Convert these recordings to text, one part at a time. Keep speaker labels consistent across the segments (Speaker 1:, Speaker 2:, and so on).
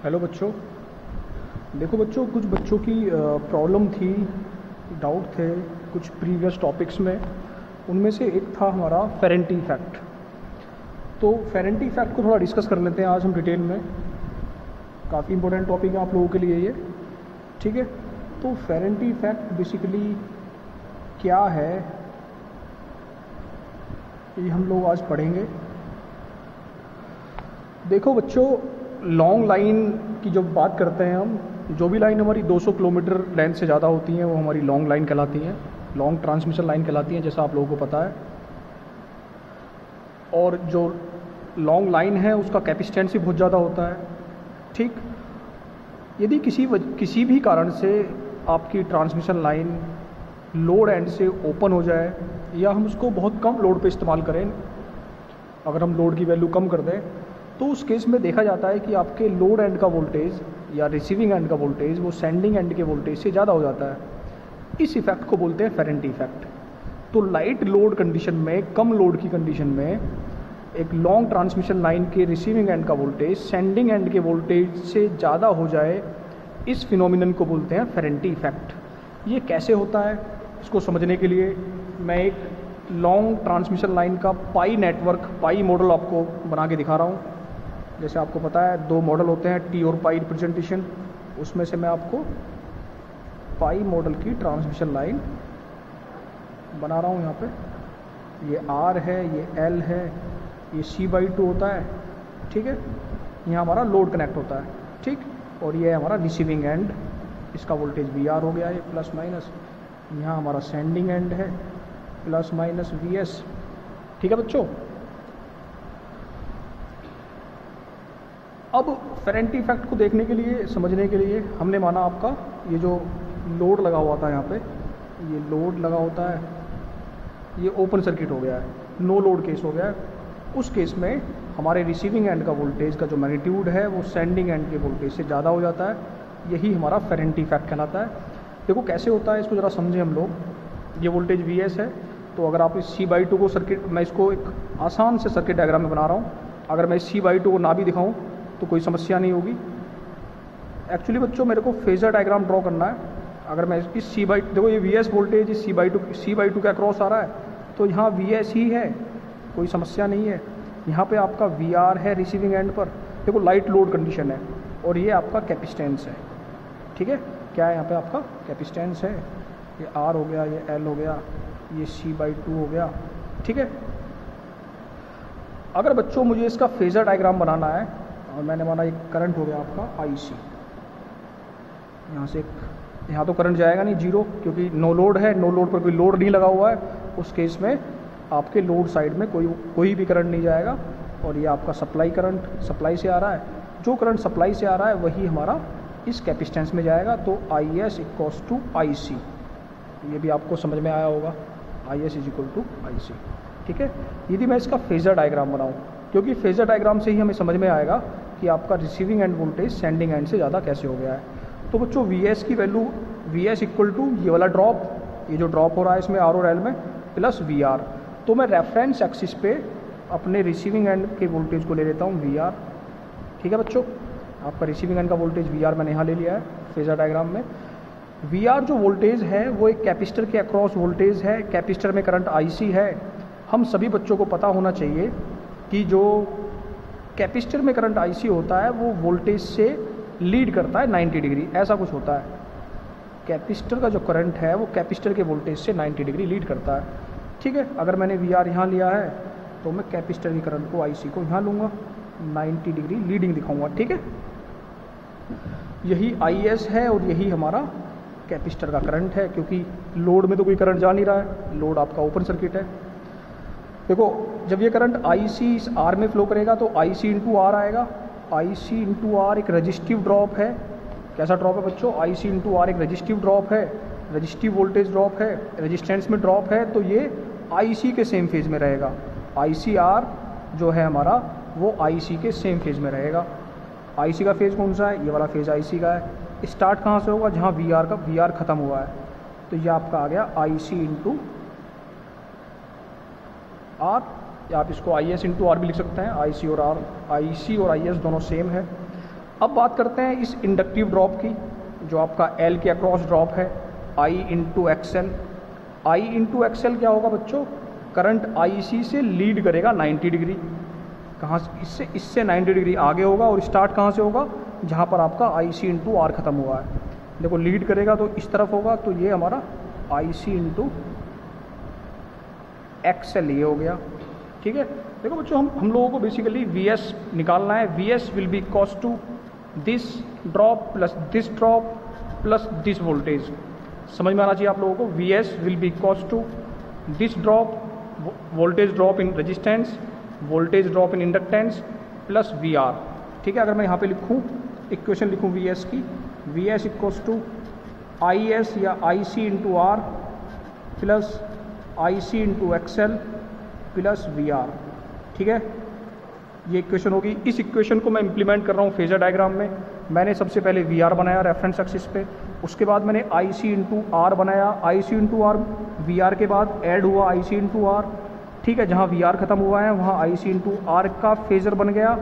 Speaker 1: Hello बच्चों। देखो बच्चों, कुछ बच्चों की प्रॉब्लम थी, डाउट थे कुछ प्रीवियस टॉपिक्स में। उनमें से एक था हमारा फेरेंटी इफेक्ट। तो फेरेंटी इफेक्ट को थोड़ा डिस्कस कर लेते हैं आज हम डिटेल में। काफ़ी इंपॉर्टेंट टॉपिक है आप लोगों के लिए ये, ठीक है। तो फेरेंटी इफेक्ट बेसिकली क्या है, ये हम लोग आज पढ़ेंगे। देखो बच्चों, लॉन्ग लाइन की जब बात करते हैं हम, जो भी लाइन हमारी 200 किलोमीटर लेंथ से ज़्यादा होती हैं वो हमारी लॉन्ग लाइन कहलाती हैं, लॉन्ग ट्रांसमिशन लाइन कहलाती हैं, जैसा आप लोगों को पता है। और जो लॉन्ग लाइन है उसका कैपेसिटेंस भी बहुत ज़्यादा होता है, ठीक। यदि किसी भी कारण से आपकी ट्रांसमिशन लाइन लोड एंड से ओपन हो जाए, या हम उसको बहुत कम लोड पे इस्तेमाल करें, अगर हम लोड की वैल्यू कम कर दें, तो उस केस में देखा जाता है कि आपके लोड एंड का वोल्टेज या रिसीविंग एंड का वोल्टेज वो सेंडिंग एंड के वोल्टेज से ज़्यादा हो जाता है। इस इफेक्ट को बोलते हैं फेरेंटी इफेक्ट। तो लाइट लोड कंडीशन में, कम लोड की कंडीशन में, एक लॉन्ग ट्रांसमिशन लाइन के रिसीविंग एंड का वोल्टेज सेंडिंग एंड के वोल्टेज से ज़्यादा हो जाए, इस फिनोमिनन को बोलते हैं फेरेंटी इफेक्ट। ये कैसे होता है, इसको समझने के लिए मैं एक लॉन्ग ट्रांसमिशन लाइन का पाई नेटवर्क, पाई मॉडल आपको बना के दिखा रहा हूँ। जैसे आपको पता है 2 मॉडल होते हैं, टी और पाई रिप्रेजेंटेशन। उसमें से मैं आपको पाई मॉडल की ट्रांसमिशन लाइन बना रहा हूँ। यहाँ पे ये आर है, ये एल है, ये C/2 होता है, ठीक है। यहाँ हमारा लोड कनेक्ट होता है, ठीक। और ये हमारा रिसीविंग एंड, इसका वोल्टेज VR हो गया है प्लस माइनस। यहाँ हमारा सेंडिंग एंड है प्लस माइनस VS, ठीक है बच्चों। अब फेरेंटी इफेक्ट को देखने के लिए, समझने के लिए, हमने माना आपका ये जो लोड लगा हुआ था, यहाँ पे ये लोड लगा होता है, ये ओपन सर्किट हो गया है, नो लोड केस हो गया है। उस केस में हमारे रिसीविंग एंड का वोल्टेज का जो मैग्नीट्यूड है वो सेंडिंग एंड के वोल्टेज से ज़्यादा हो जाता है। यही हमारा फेरेंटी इफेक्ट कहलाता है। देखो कैसे होता है, इसको ज़रा समझें हम लोग। ये वोल्टेज VS है, तो अगर आप इस C/2 को सर्किट, मैं इसको एक आसान से सर्किट डायग्राम में बना रहा हूँ। अगर मैं इस C/2 को ना भी दिखाऊँ तो कोई समस्या नहीं होगी। एक्चुअली बच्चों मेरे को फेजर डायग्राम ड्रॉ करना है। अगर मैं इस देखो ये VS वोल्टेज इस C/2 का क्रॉस आ रहा है, तो यहाँ VS ही है, कोई समस्या नहीं है। यहाँ पे आपका VR है रिसीविंग एंड पर। देखो लाइट लोड कंडीशन है, और ये आपका कैपेसिटेंस है, ठीक है। क्या है यहाँ पे आपका कैपेसिटेंस है, ये R हो गया, ये L हो गया, ये C/2 हो गया, ठीक है। अगर बच्चों मुझे इसका फेजर डायग्राम बनाना है, और मैंने माना एक करंट हो गया आपका IC, यहाँ से यहाँ तो करंट जाएगा नहीं, जीरो, क्योंकि नो लोड है, नो लोड पर कोई लोड नहीं लगा हुआ है। उस केस में आपके लोड साइड में कोई भी करंट नहीं जाएगा। और ये आपका सप्लाई करंट, सप्लाई से आ रहा है, जो करंट सप्लाई से आ रहा है वही हमारा इस कैपेसिटेंस में जाएगा। तो IS इक्वल्स टू IC, ये भी आपको समझ में आया होगा, IS is equal to IC, ठीक है। यदि मैं इसका फेजर डायग्राम बनाऊँ, क्योंकि फेजर डायग्राम से ही हमें समझ में आएगा कि आपका receiving end voltage sending and से ज़्यादा कैसे हो गया है। तो बच्चों VS की वैल्यू, VS इक्वल टू ये वाला ड्रॉप, ये जो ड्रॉप हो रहा है इसमें R और L में, प्लस VR। तो मैं रेफरेंस एक्सिस पे अपने रिसीविंग एंड के वोल्टेज को ले लेता हूँ VR, ठीक है बच्चों। आपका रिसीविंग एंड का वोल्टेज VR मैंने यहाँ ले लिया है फेजर डायग्राम में। VR जो वोल्टेज है वो एक कैपेसिटर के अक्रॉस वोल्टेज है, कैपेसिटर में करंट IC है। हम सभी बच्चों को पता होना चाहिए कि जो कैपेसिटर में करंट IC होता है वो वोल्टेज से लीड करता है 90 डिग्री, ऐसा कुछ होता है। कैपेसिटर का जो करंट है वो कैपेसिटर के वोल्टेज से 90 डिग्री लीड करता है, ठीक है। अगर मैंने VR यहाँ लिया है तो मैं कैपेसिटर की करंट को IC को यहाँ लूँगा, 90 डिग्री लीडिंग दिखाऊंगा, ठीक है। यही IS है और यही हमारा कैपेसिटर का करंट है, क्योंकि लोड में तो कोई करंट जा नहीं रहा है, लोड आपका ओपन सर्किट है। देखो जब ये करंट IC इस R में फ्लो करेगा तो IC इंटू R आएगा। IC इंटू R एक रजिस्टिव ड्रॉप है। कैसा ड्रॉप है बच्चों, IC इंटू R एक रजिस्टिव ड्रॉप है, रजिस्टिव वोल्टेज ड्रॉप है, रेजिस्टेंस में ड्रॉप है, तो ये IC के सेम फेज में रहेगा। ICR जो है हमारा वो IC के सेम फेज में रहेगा। IC का फेज कौन सा है, ये वाला फेज IC का है। स्टार्ट कहाँ से होगा, जहाँ VR ख़त्म हुआ है, तो ये आपका आ गया IC इंटू R, या आप इसको IS इंटू R भी लिख सकते हैं। IC और IS दोनों सेम है। अब बात करते हैं इस इंडक्टिव ड्रॉप की, जो आपका एल के अक्रॉस ड्रॉप है, आई इंटू एक्सएल। आई इंटू एक्सएल क्या होगा बच्चों, करंट आई सी से लीड करेगा 90 डिग्री, कहाँ से, इससे 90 डिग्री आगे होगा, और स्टार्ट कहाँ से होगा, जहाँ पर आपका आई सी इंटू आर खत्म हुआ है। देखो लीड करेगा तो इस तरफ होगा, तो ये हमारा आई सी इंटू एक्सएल ये हो गया। ठीक है, देखो बच्चों हम लोगों को बेसिकली वी एस निकालना है। V S will be equals to this drop plus this drop plus this voltage. समझ में आना चाहिए आप लोगों को। V S will be equals to this drop, voltage drop in resistance, voltage drop in inductance plus V R. ठीक है, अगर मैं यहाँ पे लिखूँ, इक्वेशन लिखूँ वी एस की, V S equals to I S या I C into R plus I C into XL plus V R. ठीक है, ये इक्वेशन होगी। इस इक्वेशन को मैं इंप्लीमेंट कर रहा हूँ फेजर डायग्राम में। मैंने सबसे पहले वी आर बनाया रेफरेंस एक्सिस पे, उसके बाद मैंने आई सी इंटू आर बनाया। आई C into are we are के बाद ऐड हुआ आई सी इंटू आर। ठीक है, जहाँ वी आर खत्म हुआ है वहाँ आई सी इंटू आर का फेजर बन गया।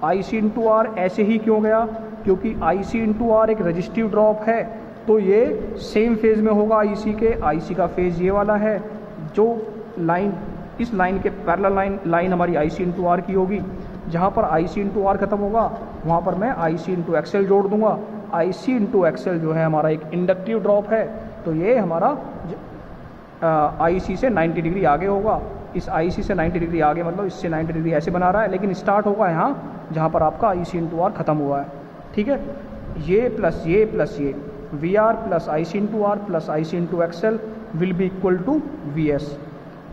Speaker 1: आई सी इंटू आर ऐसे ही क्यों गया, क्योंकि आई सी इंटू आर एक रजिस्टिव ड्रॉप है, तो ये सेम फेज में होगा आई सी के। आई सी का फेज ये वाला है, जो लाइन इस लाइन के पैरेलल लाइन हमारी आई सी इंटू आर की होगी। जहाँ पर आई सी इंटू आर खत्म होगा वहाँ पर मैं आई सी इंटू एक्सएल जोड़ दूंगा। आई सी इंटू एक्सएल जो है हमारा एक इंडक्टिव ड्रॉप है, तो ये हमारा आई सी से 90 डिग्री आगे होगा। इस आई सी से 90 डिग्री आगे मतलब इससे 90 डिग्री ऐसे बना रहा है, लेकिन स्टार्ट होगा यहाँ जहाँ पर आपका आई सी इंटू आर खत्म हुआ है। ठीक है, ये प्लस ये V R plus I C into R plus I C into XL will be equal to V S.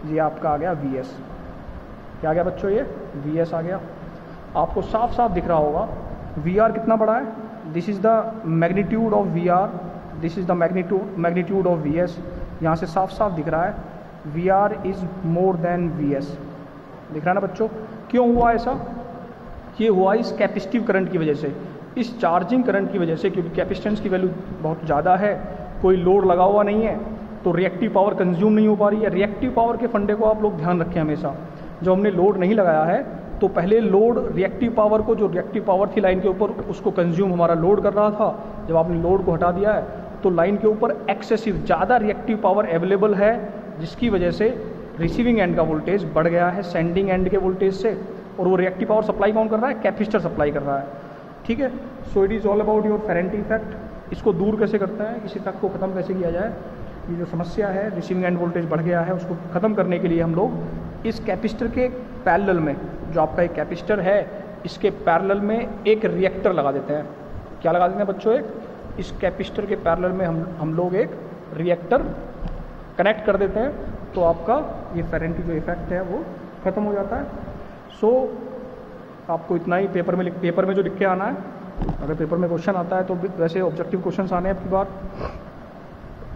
Speaker 1: ये आपका आ गया वी एस। क्या आ गया बच्चों, ये वी एस आ गया। आपको साफ साफ दिख रहा होगा वी आर कितना बड़ा है। This is the magnitude of V R, this is the magnitude of V S. यहाँ से साफ साफ दिख रहा है V R is more than V S. दिख रहा है ना बच्चों। क्यों हुआ ऐसा, ये हुआ इस कैपेसिटिव करंट की वजह से, इस चार्जिंग करंट की वजह से, क्योंकि कैपेसिटेंस की वैल्यू बहुत ज़्यादा है, कोई लोड लगा हुआ नहीं है, तो रिएक्टिव पावर कंज्यूम नहीं हो पा रही है। रिएक्टिव पावर के फंडे को आप लोग ध्यान रखें हमेशा। जो हमने लोड नहीं लगाया है, तो पहले लोड रिएक्टिव पावर को, जो रिएक्टिव पावर थी लाइन के ऊपर, उसको कंज्यूम हमारा लोड कर रहा था। जब आपने लोड को हटा दिया है तो लाइन के ऊपर एक्सेसिव ज़्यादा रिएक्टिव पावर अवेलेबल है, जिसकी वजह से रिसीविंग एंड का वोल्टेज बढ़ गया है सेंडिंग एंड के वोल्टेज से, और वो रिएक्टिव पावर सप्लाई कौन कर रहा है, कैपेसिटर सप्लाई कर रहा है। ठीक है, so it is all about your फेरेंटी effect. इसको दूर कैसे करते हैं, इस इफेक्ट को ख़त्म कैसे किया जाए, ये जो समस्या है रिसीविंग एंड वोल्टेज बढ़ गया है, उसको ख़त्म करने के लिए हम लोग इस कैपेसिटर के पैरेलल में, जो आपका एक कैपेसिटर है, इसके पैरेलल में एक रिएक्टर लगा देते हैं। क्या लगा देते हैं बच्चों, एक इस कैपेसिटर के पैरेलल में हम लोग एक रिएक्टर कनेक्ट कर देते हैं, तो आपका ये फेरेंटी जो इफेक्ट है वो ख़त्म हो जाता है। सो आपको इतना ही पेपर में जो लिख के आना है। अगर पेपर में क्वेश्चन आता है तो वैसे ऑब्जेक्टिव क्वेश्चन आने हैं आपकी बात,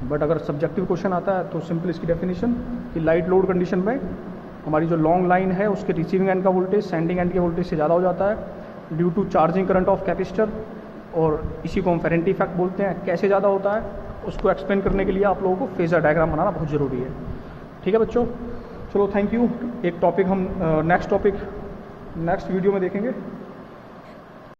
Speaker 1: बट अगर सब्जेक्टिव क्वेश्चन आता है तो सिंपल इसकी डेफिनेशन कि लाइट लोड कंडीशन में हमारी जो लॉन्ग लाइन है उसके रिसीविंग एंड का वोल्टेज सेंडिंग एंड के वोल्टेज से ज़्यादा हो जाता है due to charging current of capacitor, और इसी को हम फेरेंटी इफेक्ट बोलते हैं। कैसे ज़्यादा होता है उसको एक्सप्लेन करने के लिए आप लोगों को फेजर डायग्राम बनाना बहुत ज़रूरी है। ठीक है बच्चों, चलो थैंक यू। एक टॉपिक हम नेक्स्ट वीडियो में देखेंगे।